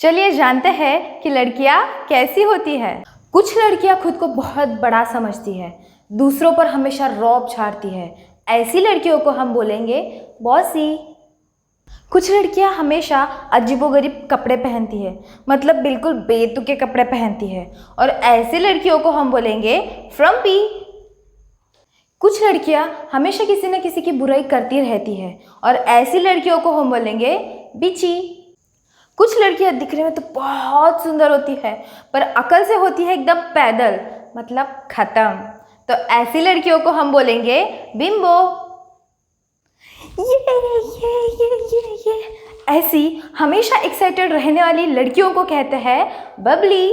चलिए जानते हैं कि लड़कियां कैसी होती है। कुछ लड़कियां खुद को बहुत बड़ा समझती है, दूसरों पर हमेशा रौब झाड़ती है। ऐसी लड़कियों को हम बोलेंगे बॉसी। कुछ लड़कियां हमेशा अजीबोगरीब कपड़े पहनती है, मतलब बिल्कुल बेतुके कपड़े पहनती है, और ऐसी लड़कियों को हम बोलेंगे फ्रम्पी। कुछ लड़कियां हमेशा किसी न किसी की बुराई करती रहती है, और ऐसी लड़कियों को हम बोलेंगे बिची। कुछ लड़कियां दिखने में तो बहुत सुंदर होती है, पर अकल से होती है एकदम पैदल, मतलब खत्म। तो ऐसी लड़कियों को हम बोलेंगे बिम्बो। ये ऐसी हमेशा एक्साइटेड रहने वाली लड़कियों को कहते हैं बबली।